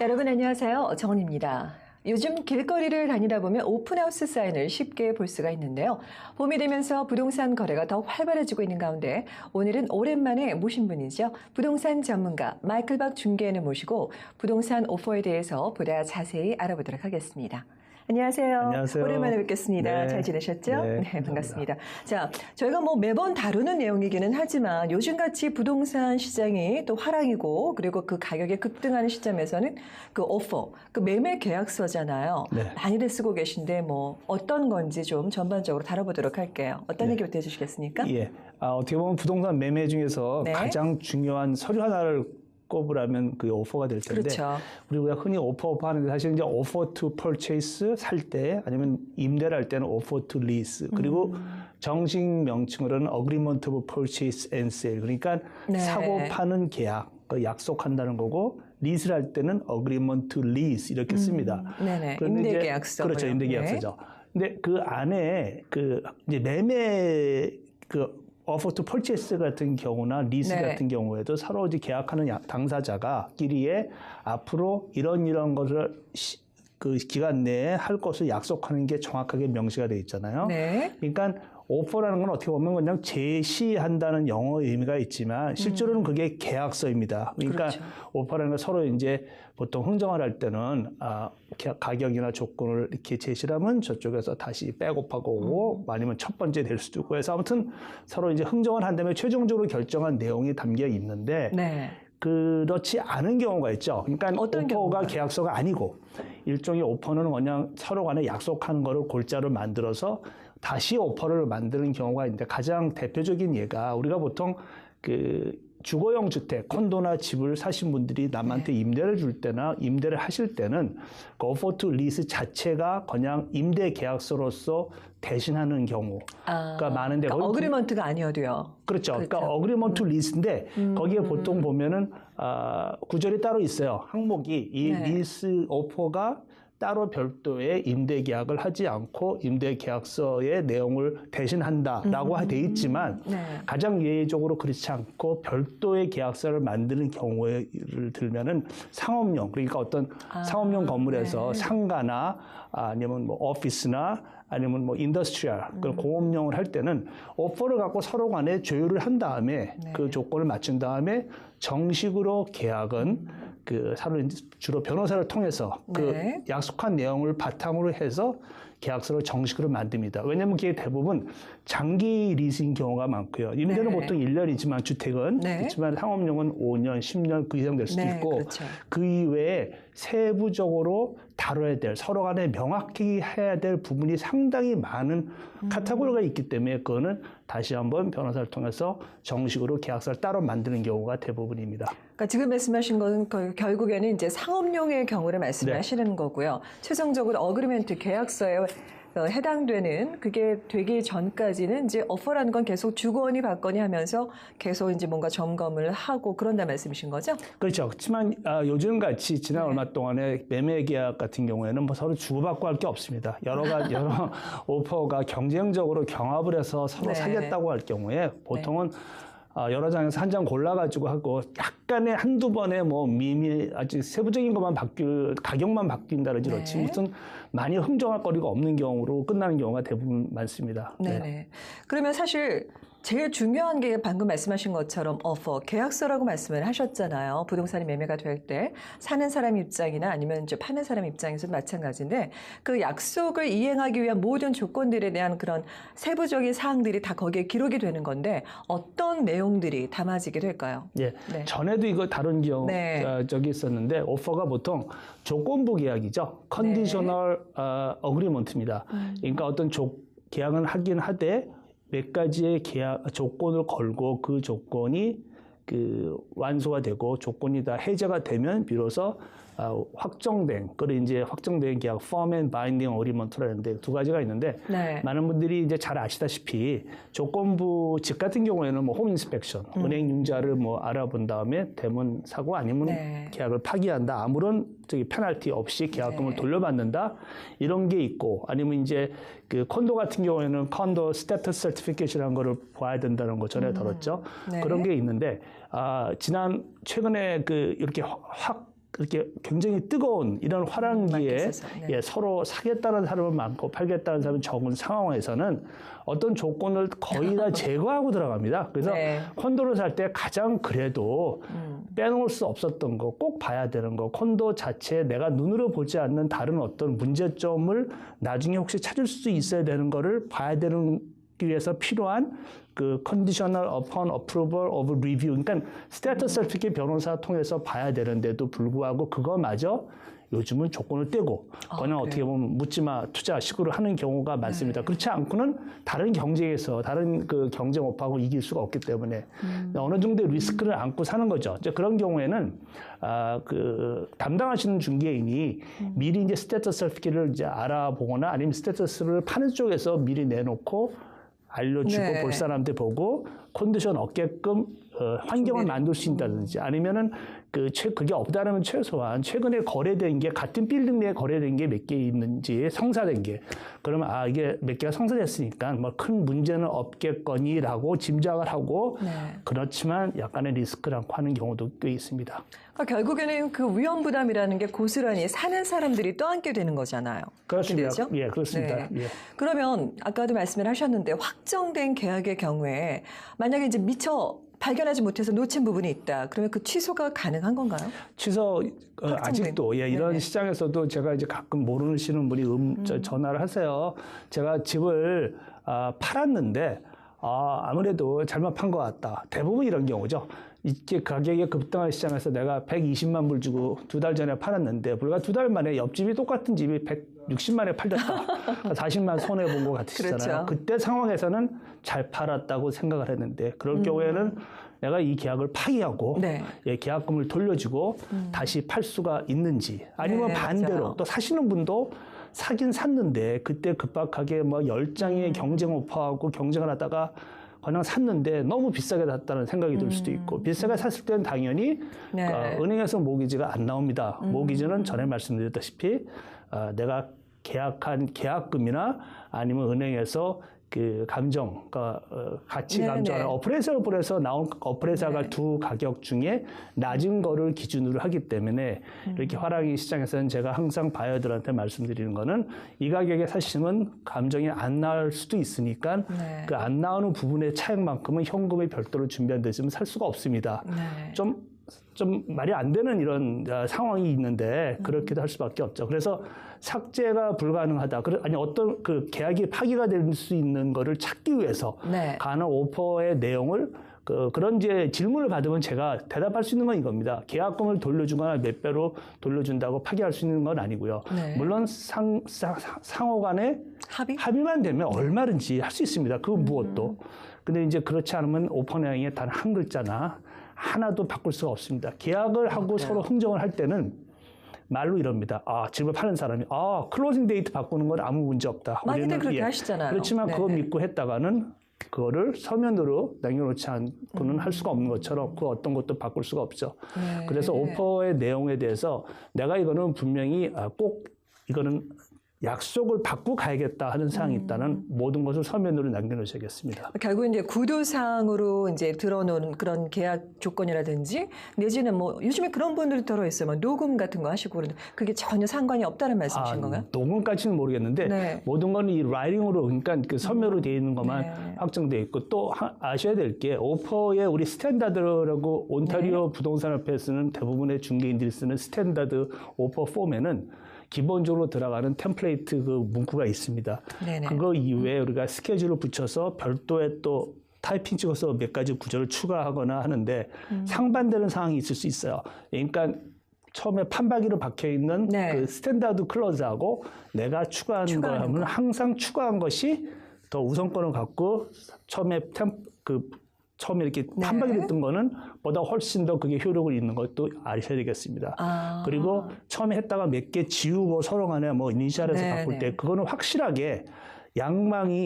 여러분 안녕하세요. 정은입니다. 요즘 길거리를 다니다 보면 오픈하우스 사인을 쉽게 볼 수가 있는데요. 봄이 되면서 부동산 거래가 더 활발해지고 있는 가운데 오늘은 오랜만에 모신 분이죠. 부동산 전문가 마이클 박 중개인을 모시고 부동산 오퍼에 대해서 보다 자세히 알아보도록 하겠습니다. 안녕하세요. 안녕하세요. 오랜만에 뵙겠습니다. 네. 잘 지내셨죠? 네, 반갑습니다. 자, 저희가 매번 다루는 내용이기는 하지만 요즘같이 부동산 시장이 또 화랑이고 그리고 그 가격이 급등하는 시점에서는 그 오퍼, 그 매매 계약서잖아요. 네. 많이들 쓰고 계신데 어떤 건지 좀 전반적으로 다뤄보도록 할게요. 어떤 얘기부터 해주시겠습니까? 예. 어떻게 보면 부동산 매매 중에서 네. 가장 중요한 서류 하나를 꼽으라면 그게 오퍼가 될 텐데. 그렇죠. 우리가 흔히 오퍼 하는데 사실 이제 offer to purchase 살 때 아니면 임대를 할 때는 offer to lease 그리고 정식 명칭으로는 agreement of purchase and sale 그러니까 네. 사고 파는 계약 그 약속한다는 거고 리스를 할 때는 agreement to lease 이렇게 씁니다. 네네. 그런데 이제 임대계약서. 그렇죠. 임대계약서죠. 근데 그 안에 이제 매매 offer to purchase 같은 경우나 리스 네. 같은 경우에도 서로 이제 계약하는 당사자가,끼리에 앞으로 이런 것을 그 기간 내에 할 것을 약속하는 게 정확하게 명시가 되어 있잖아요. 네. 그러니까 오퍼라는 건 어떻게 보면 그냥 제시한다는 영어 의미가 있지만 실제로는 그게 계약서입니다. 그러니까 그렇죠. 오퍼라는 건 서로 이제 보통 흥정을 할 때는 가격이나 조건을 이렇게 제시를 하면 저쪽에서 다시 백업하고 오고 아니면 첫 번째 될 수도 있고 해서 아무튼 서로 이제 흥정을 한 다음에 최종적으로 결정한 내용이 담겨 있는데 네. 그렇지 않은 경우가 있죠. 그러니까 어떤 오퍼가 경우가요? 계약서가 아니고 일종의 오퍼는 그냥 서로 간에 약속하는 거를 골자로 만들어서 다시 오퍼를 만드는 경우가 있는데 가장 대표적인 예가 우리가 보통 주거용 주택, 콘도나 집을 사신 분들이 남한테 임대를 줄 때나 임대를 하실 때는 그 offer to lease 자체가 그냥 임대 계약서로서 대신하는 경우가 많은데 그러니까 어그리먼트가 아니어도요. 그렇죠. 그러니까 agreement to lease인데 거기에 보통 보면은 구절이 따로 있어요. 항목이 이 네. 리스 오퍼가 따로 별도의 임대 계약을 하지 않고 임대 계약서의 내용을 대신한다라고 돼 있지만 네. 가장 예외적으로 그렇지 않고 별도의 계약서를 만드는 경우를 들면은 상업용 그러니까 어떤 상업용 건물에서 네. 상가나 아니면 오피스나 아니면 인더스트리얼 공업용을 할 때는 오퍼를 갖고 서로 간에 조율을 한 다음에 네. 그 조건을 맞춘 다음에 정식으로 계약은 주로 변호사를 통해서 네. 약속한 내용을 바탕으로 해서 계약서를 정식으로 만듭니다. 왜냐하면 그게 대부분 장기 리스인 경우가 많고요. 임대는 네. 보통 1년이지만 주택은 네. 그렇지만 상업용은 5년, 10년 그 이상 될 수도 네, 있고 그렇죠. 그 이외에 세부적으로 다뤄야 될 서로 간에 명확히 해야 될 부분이 상당히 많은 카테고리가 있기 때문에 그거는 다시 한번 변호사를 통해서 정식으로 계약서를 따로 만드는 경우가 대부분입니다. 그러니까 지금 말씀하신 건 결국에는 이제 상업용의 경우를 말씀하시는 거고요. 최종적으로 어그리먼트 계약서에 해당되는 그게 되기 전까지는 이제 오퍼라는 건 계속 주거니 받거니 하면서 계속 이제 뭔가 점검을 하고 그런다 말씀이신 거죠? 그렇죠. 그렇지만 요즘 같이 지난 얼마 동안에 매매 계약 같은 경우에는 서로 주고받고 할 게 없습니다. 여러 오퍼가 경쟁적으로 경합을 해서 서로 네. 사겠다고 할 경우에 보통은 여러 장에서 한 장 골라가지고 하고 약간의 한두 번에 아주 세부적인 것만 가격만 바뀐다든지 그렇지 네. 무슨 많이 흥정할 거리가 없는 경우로 끝나는 경우가 대부분 많습니다. 네네. 네. 그러면 사실 제일 중요한 게 방금 말씀하신 것처럼 오퍼, 계약서라고 말씀을 하셨잖아요. 부동산이 매매가 될 때 사는 사람 입장이나 아니면 이제 파는 사람 입장에서도 마찬가지인데 그 약속을 이행하기 위한 모든 조건들에 대한 그런 세부적인 사항들이 다 거기에 기록이 되는 건데 어떤 내용들이 담아지게 될까요? 예. 네. 전에도 이거 다룬 네. 적이 있었는데 오퍼가 보통 조건부 계약이죠. 컨디셔널 어그리먼트입니다. 그러니까 어떤 계약은 하긴 하되 몇 가지의 조건을 걸고 그 조건이 완수가 되고 조건이 다 해제가 되면 비로소 확정된 계약 Firm and Binding Agreement라는데 두 가지가 있는데 네. 많은 분들이 이제 잘 아시다시피 조건부 집 같은 경우에는 홈 인스펙션, 은행 융자를 알아본 다음에 대문 사고 아니면 네. 계약을 파기한다. 아무런 페널티 없이 계약금을 네. 돌려받는다. 이런 게 있고 아니면 이제 콘도 같은 경우에는 콘도 스테터스 서티피케이션이라는 거를 봐야 된다는 거 전에 들었죠. 네. 그런 게 있는데 최근에 이렇게 확 그렇게 굉장히 뜨거운 이런 화랑기에 있어서, 네. 예, 서로 사겠다는 사람은 많고 팔겠다는 사람은 적은 상황에서는 어떤 조건을 거의 다 제거하고 들어갑니다. 그래서 네. 콘도를 살 때 가장 그래도 빼놓을 수 없었던 거, 꼭 봐야 되는 거, 콘도 자체에 내가 눈으로 보지 않는 다른 어떤 문제점을 나중에 혹시 찾을 수 있어야 되는 거를 봐야 되는 위해서 필요한 그 conditional upon approval of review, 그러니까 스테이터스 설득의 변호사 통해서 봐야 되는데도 불구하고 그거마저 요즘은 조건을 떼고 그냥 어떻게 보면 묻지마 투자식으로 하는 경우가 많습니다. 그렇지 않고는 다른 경쟁에서 다른 그 경쟁 오퍼하고 이길 수가 없기 때문에 어느 정도의 리스크를 안고 사는 거죠. 이제 그런 경우에는 그 담당하시는 중개인이 미리 이제 스테이터스 설득을 이제 알아보거나 아니면 스테이터스를 파는 쪽에서 미리 내놓고 알려주고 네. 볼 사람한테 보고 컨디션 얻게끔 환경을 만들 수 있다든지 아니면은 그게 없다면 최소한 최근에 거래된 게 같은 빌딩 내에 거래된 게 몇 개 있는지 성사된 게 그러면 이게 몇 개가 성사됐으니까 뭐 큰 문제는 없겠거니라고 짐작을 하고 네. 그렇지만 약간의 리스크를 안고 하는 경우도 꽤 있습니다. 그러니까 결국에는 그 위험 부담이라는 게 고스란히 사는 사람들이 떠안게 되는 거잖아요. 그렇습니다. 그렇죠? 예, 그렇습니다. 네. 예. 그러면 아까도 말씀을 하셨는데 확정된 계약의 경우에 만약에 이제 미처 발견하지 못해서 놓친 부분이 있다. 그러면 그 취소가 가능한 건가요? 취소 확정된. 아직도 이런 네네. 시장에서도 제가 이제 가끔 모르시는 분이 전화를 하세요. 제가 집을 팔았는데 아무래도 잘못 판 것 같다. 대부분 이런 경우죠. 이게 가격이 급등한 시장에서 내가 120만 불 주고 2달 전에 팔았는데 불과 2달 만에 옆집이 똑같은 집이 160만에 팔렸다. 40만 손해 본 것 같으시잖아요. 그렇죠. 그때 상황에서는 잘 팔았다고 생각을 했는데 그럴 경우에는 내가 이 계약을 파기하고 네. 예, 계약금을 돌려주고 다시 팔 수가 있는지 아니면 네, 반대로 맞아요. 또 사시는 분도 사긴 샀는데 그때 급박하게 뭐 10장의 경쟁 오퍼하고 경쟁을 하다가 그냥 샀는데 너무 비싸게 샀다는 생각이 들 수도 있고 비싸게 샀을 때는 당연히 네. 은행에서 모기지가 안 나옵니다. 모기지는 전에 말씀드렸다시피 내가 계약한 계약금이나 아니면 은행에서 그 감정, 그러니까 가치 네네. 감정을 어프레이설에서 나온 어프레이서가 네. 두 가격 중에 낮은 거를 기준으로 하기 때문에 이렇게 화랑이 시장에서는 제가 항상 바이어들한테 말씀드리는 거는 이 가격에 사시면 감정이 안 나올 수도 있으니까 네. 그 안 나오는 부분의 차액만큼은 현금이 별도로 준비 안 되시면 살 수가 없습니다. 네. 좀 말이 안 되는 이런 상황이 있는데 그렇게도 할 수밖에 없죠. 그래서 삭제가 불가능하다. 아니 어떤 그 계약이 파기가 될 수 있는 거를 찾기 위해서 네. 가능 오퍼의 내용을 그런 이제 질문을 받으면 제가 대답할 수 있는 건 이겁니다. 계약금을 돌려주거나 몇 배로 돌려준다고 파기할 수 있는 건 아니고요. 네. 물론 상호 간에 합의만 되면 얼마든지 할 수 있습니다. 그 무엇도. 근데 이제 그렇지 않으면 오퍼 내용에 단 한 글자나 하나도 바꿀 수가 없습니다. 계약을 하고 그래요? 서로 흥정을 할 때는 말로 이럽니다. 집을 파는 사람이 클로징 데이트 바꾸는 건 아무 문제 없다. 많이들 우리는, 그렇게 하시잖아요. 그렇지만 그거 네네. 믿고 했다가는 그거를 서면으로 남겨놓지 않고는 할 수가 없는 것처럼 그 어떤 것도 바꿀 수가 없죠. 네. 그래서 오퍼의 내용에 대해서 내가 이거는 분명히 꼭 이거는 약속을 받고 가야겠다 하는 사항이 있다는 모든 것을 서면으로 남겨놓으셔야겠습니다. 결국 이제 구두상으로 이제 들어놓은 그런 계약 조건이라든지 내지는 뭐 요즘에 그런 분들이 들어 있어요. 뭐 녹음 같은 거 하시고 그러는데 그게 전혀 상관이 없다는 말씀이신 건가요? 녹음까지는 모르겠는데 네. 모든 건 이 라이팅으로 그러니까 그 서면으로 되어 있는 것만 네. 확정되어 있고 또 아셔야 될 게 오퍼의 우리 스탠다드라고 온타리오 부동산협회에 쓰는 대부분의 중개인들이 쓰는 스탠다드 오퍼 폼에는 기본적으로 들어가는 템플레이트 그 문구가 있습니다. 네네. 그거 이외에 우리가 스케줄을 붙여서 별도의 또 타이핑 찍어서 몇 가지 구절을 추가하거나 하는데 상반되는 상황이 있을 수 있어요. 그러니까 처음에 판박이로 박혀 있는 네. 그 스탠다드 클로즈하고 내가 추가한 거 추가하는 하면 거. 항상 추가한 것이 더 우선권을 갖고 처음에 처음에 이렇게 네. 판박이 됐던 거는 보다 훨씬 더 그게 효력을 있는 것도 아셔야 되겠습니다. 그리고 처음에 했다가 몇 개 지우고 서로 간에 뭐 이니셜에서 네, 바꿀 네. 때 그거는 확실하게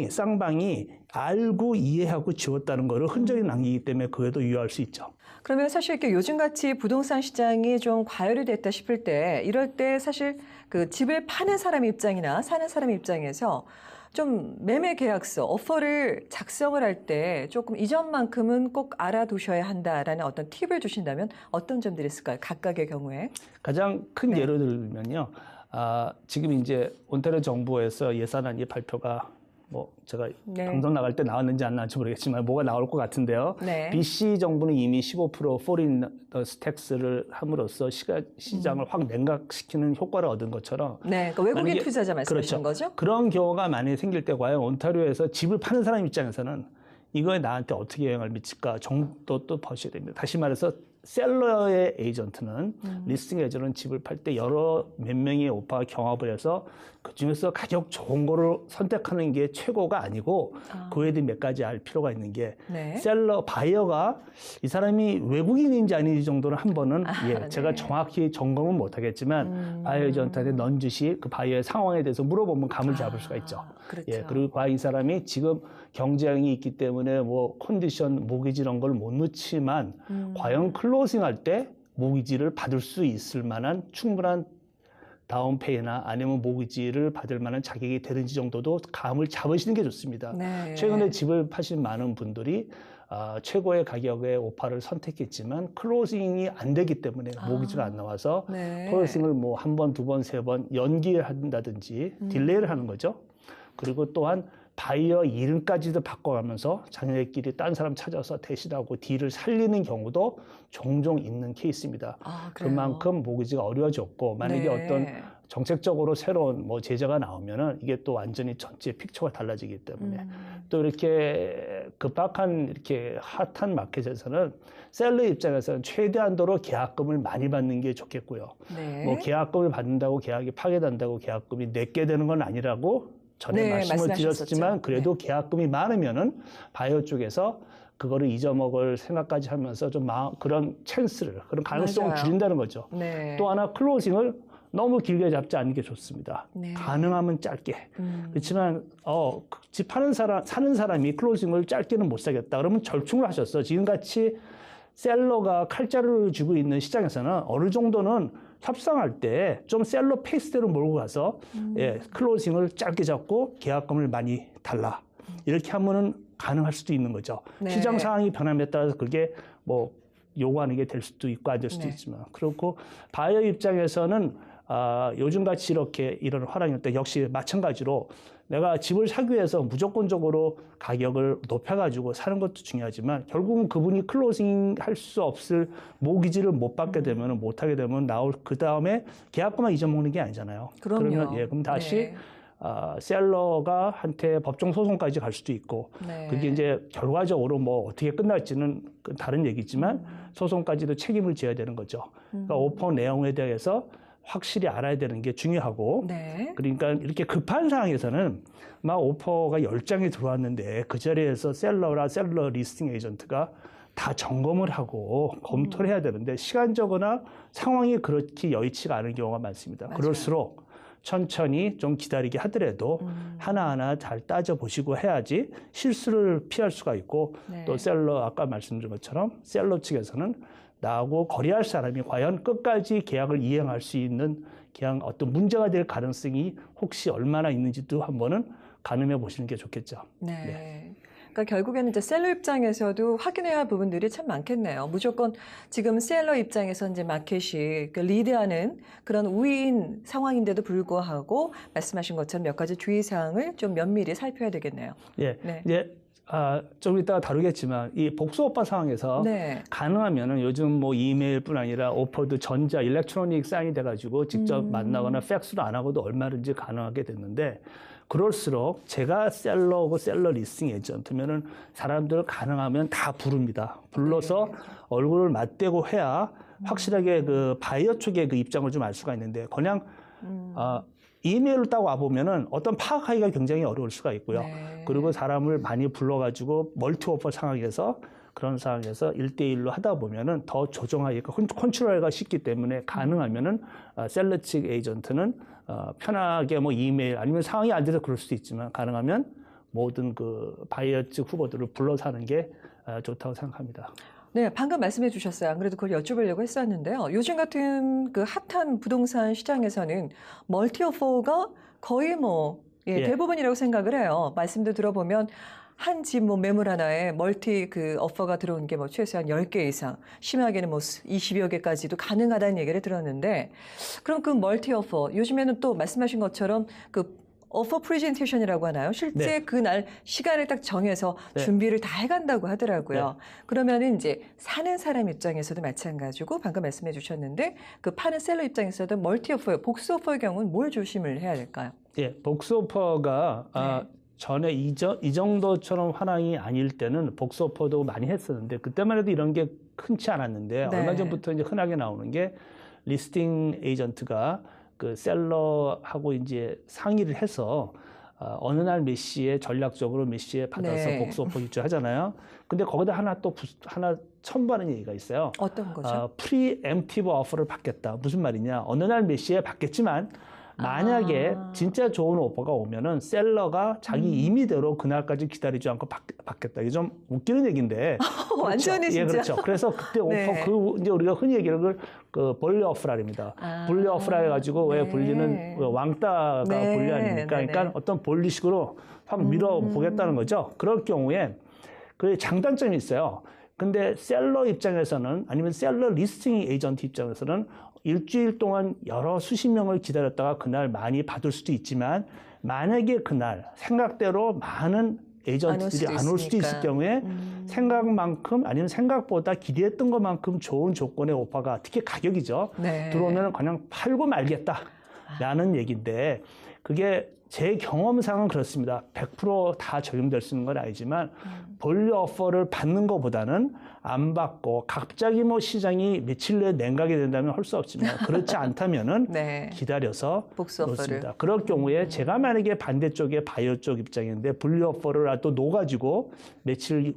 쌍방이 알고 이해하고 지웠다는 거를 흔적이 남기기 때문에 그에도 유효할 수 있죠. 그러면 사실 이렇게 요즘같이 부동산 시장이 좀 과열이 됐다 싶을 때 이럴 때 사실 그 집을 파는 사람 입장이나 사는 사람 입장에서 좀 매매 계약서, 오퍼를 작성을 할 때 조금 이전만큼은 꼭 알아두셔야 한다라는 어떤 팁을 주신다면 어떤 점들이 있을까요? 각각의 경우에. 가장 큰 네. 예를 들면요. 지금 이제 온타리오 정부에서 예산안이 발표가 뭐 제가 네. 방송 나갈 때 나왔는지 안 나왔는지 모르겠지만 뭐가 나올 것 같은데요. 네. BC 정부는 이미 15% 포린 텍스를 함으로써 시장을 확 냉각시키는 효과를 얻은 것처럼 네, 그러니까 외국인 만약에- 투자자 말씀하시는 그렇죠. 거죠? 그런 경우가 만약에 생길 때 과연 온타리오에서 집을 파는 사람 입장에서는 이거에 나한테 어떻게 영향을 미칠까 정도도 보셔야 됩니다. 다시 말해서 셀러의 에이전트는 리스팅 에이전트는 집을 팔 때 몇 명의 오빠가 경합을 해서 그중에서 가격 좋은 거를 선택하는 게 최고가 아니고 그 외에도 몇 가지 알 필요가 있는 게 네. 셀러 바이어가 이 사람이 외국인인지 아닌지 정도는 한 번은 네. 제가 정확히 점검은 못하겠지만 바이어 에이전트한테 넌지시 그 바이어의 상황에 대해서 물어보면 감을 잡을 수가 있죠. 그렇죠. 예, 그리고 과연 이 사람이 지금 경쟁이 있기 때문에 뭐 컨디션, 모기지 이런 걸 못 넣지만 과연 클로징 할 때 모기지를 받을 수 있을 만한 충분한 다운페이나 아니면 모기지를 받을 만한 자격이 되는지 정도도 감을 잡으시는 게 좋습니다. 네. 최근에 집을 파신 많은 분들이 최고의 가격의 오파를 선택했지만 클로징이 안 되기 때문에 모기지가 안 나와서 네. 클로징을 뭐 한 번, 두 번, 세 번 연기한다든지 딜레이를 하는 거죠. 그리고 또한 바이어 이름까지도 바꿔가면서 자기네끼리 딴 사람 찾아서 대신하고 딜을 살리는 경우도 종종 있는 케이스입니다. 그래요? 그만큼 모기지가 어려워졌고 만약에 네. 어떤 정책적으로 새로운 뭐 제재가 나오면은 이게 또 완전히 전체 픽처가 달라지기 때문에 또 이렇게 급박한 이렇게 핫한 마켓에서는 셀러 입장에서는 최대한도로 계약금을 많이 받는 게 좋겠고요. 네. 뭐 계약금을 받는다고 계약이 파괴된다고 계약금이 내게 되는 건 아니라고 전에 네, 말씀을 말씀하셨었죠. 드렸지만 그래도 계약금이 많으면은 바이오 쪽에서 그거를 잊어먹을 생각까지 하면서 좀 그런 찬스를 그런 가능성을 맞아요. 줄인다는 거죠. 네. 또 하나 클로징을 너무 길게 잡지 않는 게 좋습니다. 네. 가능하면 짧게. 그렇지만 집 사는 사람이 클로징을 짧게는 못 사겠다. 그러면 절충을 하셨어. 지금같이 셀러가 칼자루를 쥐고 있는 시장에서는 어느 정도는 협상할 때 좀 셀러 페이스대로 몰고 가서 클로징을 짧게 잡고 계약금을 많이 달라. 이렇게 하면은 가능할 수도 있는 거죠. 네. 시장 상황이 변함에 따라서 그게 뭐 요구하는 게 될 수도 있고 안 될 수도 네. 있지만 그렇고 바이어 입장에서는 요즘같이 이렇게 이런 화랑일 때 역시 마찬가지로 내가 집을 사기 위해서 무조건적으로 가격을 높여가지고 사는 것도 중요하지만 결국은 그분이 클로징 할 수 없을 모기지를 못 받게 되면 못하게 되면 그 다음에 계약금만 잊어먹는 게 아니잖아요. 그럼요. 그러면 그럼 다시 네. 셀러가 한테 법정 소송까지 갈 수도 있고 네. 그게 이제 결과적으로 뭐 어떻게 끝날지는 다른 얘기지만 소송까지도 책임을 져야 되는 거죠. 그러니까 오퍼 내용에 대해서 확실히 알아야 되는 게 중요하고 네. 그러니까 이렇게 급한 상황에서는 막 오퍼가 10장이 들어왔는데 그 자리에서 셀러 리스팅 에이전트가 다 점검을 하고 검토를 해야 되는데 시간적으로나 상황이 그렇게 여의치가 않은 경우가 많습니다. 맞아요. 그럴수록 천천히 좀 기다리게 하더라도 하나하나 잘 따져보시고 해야지 실수를 피할 수가 있고 네. 또 아까 말씀드린 것처럼 셀러 측에서는 나하고 거래할 사람이 과연 끝까지 계약을 이행할 수 있는 그냥 어떤 문제가 될 가능성이 혹시 얼마나 있는지도 한번은 가늠해 보시는 게 좋겠죠. 네. 그러니까 결국에는 이제 셀러 입장에서도 확인해야 할 부분들이 참 많겠네요. 무조건 지금 셀러 입장에서 이제 마켓이 리드하는 그런 우위인 상황인데도 불구하고 말씀하신 것처럼 몇 가지 주의사항을 좀 면밀히 살펴야 되겠네요. 예. 네. 이제 좀 이따가 다루겠지만 이 복수 오빠 상황에서 네. 가능하면은 요즘 뭐 이메일뿐 아니라 오퍼도 전자 일렉트로닉 사인이 돼가지고 직접 만나거나 팩스로 안 하고도 얼마든지 가능하게 됐는데 그럴수록 제가 셀러고 셀러 리스팅 에이전트면은 사람들 가능하면 다 부릅니다. 불러서 얼굴을 맞대고 해야 확실하게 그 바이어 쪽의 그 입장을 좀 알 수가 있는데 그냥 이메일을 딱 와보면은 어떤 파악하기가 굉장히 어려울 수가 있고요. 네. 그리고 사람을 많이 불러가지고 멀티 오퍼 상황에서 그런 상황에서 1대1로 하다 보면은 더 조정하기가 컨트롤하기가 쉽기 때문에 가능하면은 셀러 측 에이전트는 편하게 뭐 이메일 아니면 상황이 안 돼서 그럴 수도 있지만 가능하면 모든 그 바이어 측 후보들을 불러서 하는 게 좋다고 생각합니다. 네, 방금 말씀해 주셨어요. 안 그래도 그걸 여쭤보려고 했었는데요. 요즘 같은 그 핫한 부동산 시장에서는 멀티 오퍼가 거의 뭐 예, 예. 대부분이라고 생각을 해요. 말씀도 들어보면 한 집 뭐 매물 하나에 멀티 그 오퍼가 들어온 게 뭐 최소한 10개 이상, 심하게는 뭐 20여 개까지도 가능하다는 얘기를 들었는데, 그럼 그 멀티 오퍼, 요즘에는 또 말씀하신 것처럼 그 오퍼 프레젠테이션이라고 하나요? 실제 네. 그날 시간을 딱 정해서 네. 준비를 다 해간다고 하더라고요. 그러면은 이제 사는 사람 입장에서도 마찬가지고 방금 말씀해 주셨는데 그 파는 셀러 입장에서도 멀티 오퍼, 복수 오퍼의 경우는 뭘 조심을 해야 될까요? 예, 복수 오퍼가 전에 이 정도처럼 환황이 아닐 때는 복수 오퍼도 많이 했었는데 그때만 해도 이런 게 흔치 않았는데 네. 얼마 전부터 이제 흔하게 나오는 게 리스팅 에이전트가 그 셀러하고 이제 상의를 해서 어느 날 몇 시에 전략적으로 몇 시에 받아서 네. 복수 오퍼 유치하잖아요. 근데 거기다 하나 첨부하는 얘기가 있어요. 어떤 거죠? 프리엠티브 오퍼를 받겠다. 무슨 말이냐? 어느 날 몇 시에 받겠지만 만약에 진짜 좋은 오퍼가 오면은 셀러가 자기 임의대로 그날까지 기다리지 않고 받겠다. 이게 좀 웃기는 얘기인데. 완전히 그렇죠. 예, 진짜. 그렇죠. 그래서 그때 오퍼 네. 이제 우리가 흔히 얘기를 그 볼리 오퍼라 합니다. 볼리 오퍼라 해가지고 왜 네. 불리는 왕따가 네. 볼리 아닙니까? 네, 네. 그러니까 어떤 볼리식으로 확 밀어보겠다는 거죠. 그럴 경우에 그 장단점이 있어요. 근데 셀러 입장에서는 아니면 셀러 리스팅 에이전트 입장에서는 일주일 동안 수십 명을 기다렸다가 그날 많이 받을 수도 있지만 만약에 그날 생각대로 많은 에이전트들이 안 올 수도 있을 경우에 생각만큼 아니면 생각보다 기대했던 것만큼 좋은 조건의 오퍼가 특히 가격이죠. 네. 들어오면 그냥 팔고 말겠다라는 얘기인데 그게 제 경험상은 그렇습니다. 100% 다 적용될 수 있는 건 아니지만 볼리 오퍼를 받는 것보다는 안 받고 갑자기 뭐 시장이 며칠 내에 냉각이 된다면 할 수 없지만 그렇지 않다면은 네. 기다려서 복수 오퍼를. 놓습니다. 그럴 경우에 제가 만약에 반대쪽에 바이오 쪽 입장인데 볼리 오퍼를 또 놓아가지고 며칠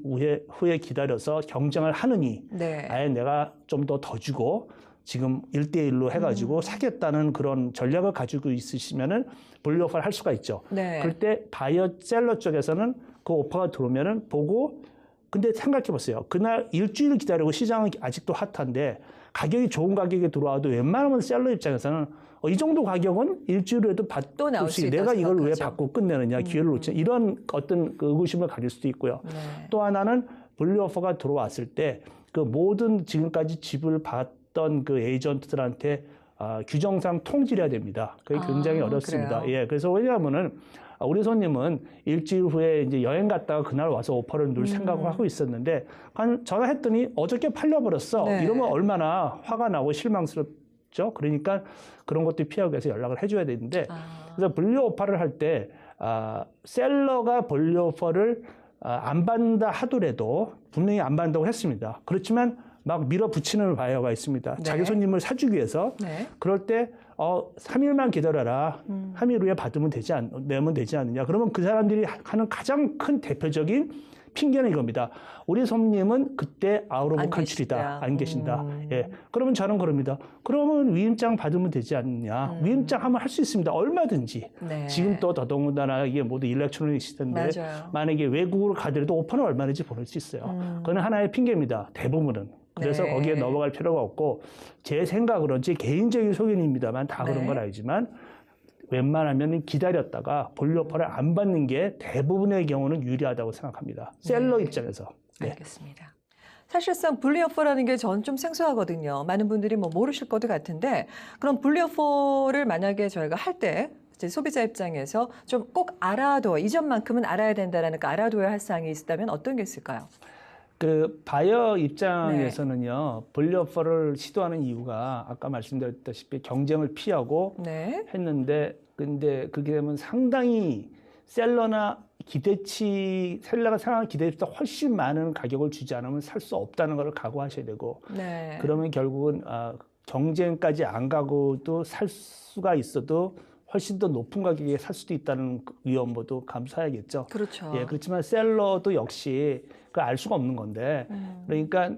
후에 기다려서 경쟁을 하느니 네. 아예 내가 좀 더 주고 지금 1대1로 해가지고 사겠다는 그런 전략을 가지고 있으시면은 볼리 오퍼를 할 수가 있죠. 네. 그럴 때 바이어 셀러 쪽에서는 그 오퍼가 들어오면은 보고 근데 생각해 보세요. 그날 일주일 기다리고 시장은 아직도 핫한데 가격이 좋은 가격에 들어와도 웬만하면 셀러 입장에서는 이 정도 가격은 일주일 후에도 또 나올 받을 수 수 있다 내가 이걸 왜 생각하죠. 받고 끝내느냐 기회를 놓치 이런 어떤 그 의구심을 가질 수도 있고요. 네. 또 하나는 볼리 오퍼가 들어왔을 때 그 모든 지금까지 집을 받던 그 에이전트들한테 규정상 통지를 해야 됩니다. 그게 굉장히 어렵습니다. 그래요? 예, 그래서 왜냐하면은 우리 손님은 일주일 후에 이제 여행 갔다가 그날 와서 오퍼를 넣을 생각을 하고 있었는데 전화했더니 어저께 팔려버렸어. 네. 이러면 얼마나 화가 나고 실망스럽죠. 그러니까 그런 것도 피하기 위해서 연락을 해줘야 되는데 그래서 볼리 오퍼를 할 때 셀러가 볼리 오퍼를 안 받는다 하더라도 분명히 안 받는다고 했습니다. 그렇지만 막 밀어붙이는 바이어가 있습니다. 네. 자기 손님을 사주기 위해서. 네. 그럴 때 3일만 기다려라. 3일 후에 내면 되지 않느냐. 그러면 그 사람들이 하는 가장 큰 대표적인 핑계는 이겁니다. 우리 손님은 그때 아웃 오브 컨트리다. 안 계신다. 예. 그러면 저는 그럽니다. 그러면 위임장 받으면 되지 않느냐. 위임장 하면 할 수 있습니다. 얼마든지. 네. 지금 또 더더군다나 이게 모두 일렉트로닉 시대인데 맞아요. 만약에 외국으로 가더라도 오퍼는 얼마든지 보낼 수 있어요. 그건 하나의 핑계입니다. 대부분은. 그래서 네. 거기에 넘어갈 필요가 없고 제 생각으로는 제 개인적인 소견입니다만 다 네. 그런 건 아니지만 웬만하면 기다렸다가 볼리 오퍼를 안 받는 게 대부분의 경우는 유리하다고 생각합니다. 셀러 입장에서. 네. 알겠습니다. 사실상 분리 오퍼라는 게 전 좀 생소하거든요. 많은 분들이 뭐 모르실 것도 같은데 그럼 분리 오퍼를 만약에 저희가 할 때 소비자 입장에서 좀 꼭 이 점만큼은 알아야 된다라는 알아둬야 할 사항이 있다면 어떤 게 있을까요? 그 바이어 입장에서는요, 볼리 오퍼를 시도하는 이유가 아까 말씀드렸다시피 경쟁을 피하고 네. 했는데, 근데 그게 되면 상당히 셀러가 상한 기대치보다 훨씬 많은 가격을 주지 않으면 살 수 없다는 걸 각오하셔야 되고, 네. 그러면 결국은 경쟁까지 안 가고도 살 수가 있어도 훨씬 더 높은 가격에 살 수도 있다는 위험도 감수해야겠죠. 그렇죠. 예, 그렇지만 셀러도 역시 그 알 수가 없는 건데, 그러니까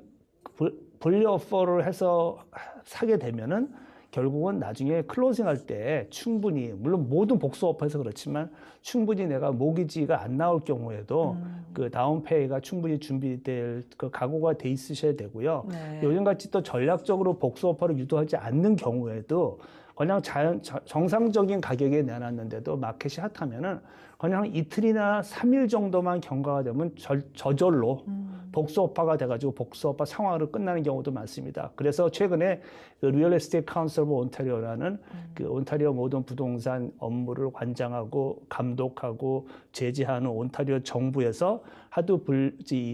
볼리 오퍼를 해서 사게 되면은 결국은 나중에 클로징할 때 충분히, 물론 모든 복수 오퍼에서 그렇지만 충분히 내가 모기지가 안 나올 경우에도 그 다운페이가 충분히 준비될 그 각오가 돼 있으셔야 되고요. 네. 요즘같이 또 전략적으로 복수 오퍼를 유도하지 않는 경우에도 그냥 정상적인 가격에 내놨는데도 마켓이 핫하면은 그냥 이틀이나 3일 정도만 경과가 되면 저절로 복수업화가 돼가지고 복수업화 상황으로 끝나는 경우도 많습니다. 그래서 최근에 그 리얼 에스테이트 카운슬 오브 온타리오라는 그 온타리오 모든 부동산 업무를 관장하고 감독하고 제재하는 온타리오 정부에서 하도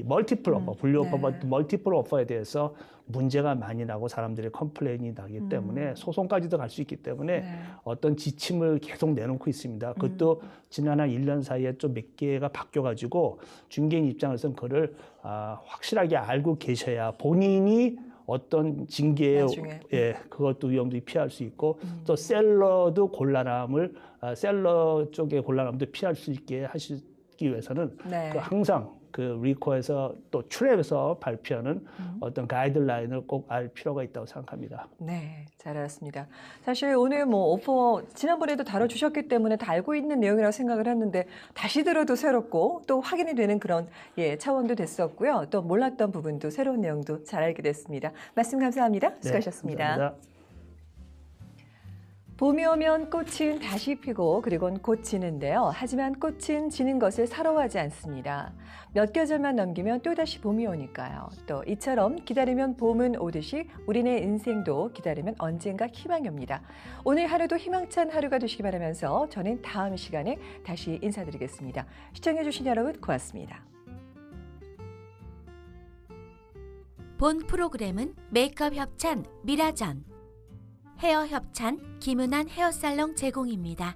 멀티플 오퍼, 분류오퍼, 멀티플 오퍼에 대해서 문제가 많이 나고 사람들의 컴플레인이 나기 때문에 소송까지도 갈 수 있기 때문에 어떤 지침을 계속 내놓고 있습니다. 그것도 지난 한 1년 사이에 좀 몇 개가 바뀌어가지고 중개인 입장에서는 그걸 확실하게 알고 계셔야 본인이 어떤 징계의 그것도 위험도 피할 수 있고 또 셀러도 셀러 쪽의 곤란함도 피할 수 있게 하시기 위해서는 그 항상 그 리코에서 또 트랩에서 발표하는 어떤 가이드라인을 꼭 알 필요가 있다고 생각합니다. 네, 잘 알았습니다. 사실 오늘 뭐 오퍼 지난번에도 다뤄주셨기 때문에 다 알고 있는 내용이라고 생각을 했는데 다시 들어도 새롭고 또 확인이 되는 그런 차원도 됐었고요. 또 몰랐던 부분도 새로운 내용도 잘 알게 됐습니다. 말씀 감사합니다. 수고하셨습니다. 네, 감사합니다. 봄이 오면 꽃은 다시 피고 그리고는 곧 지는데요. 하지만 꽃은 지는 것을 서러워하지 않습니다. 몇 계절만 넘기면 또다시 봄이 오니까요. 또 이처럼 기다리면 봄은 오듯이 우리네 인생도 기다리면 언젠가 희망이 옵니다. 오늘 하루도 희망찬 하루가 되시기 바라면서 저는 다음 시간에 다시 인사드리겠습니다. 시청해주신 여러분 고맙습니다. 본 프로그램은 메이크업 협찬 미라전, 헤어 협찬 김은한 헤어살롱 제공입니다.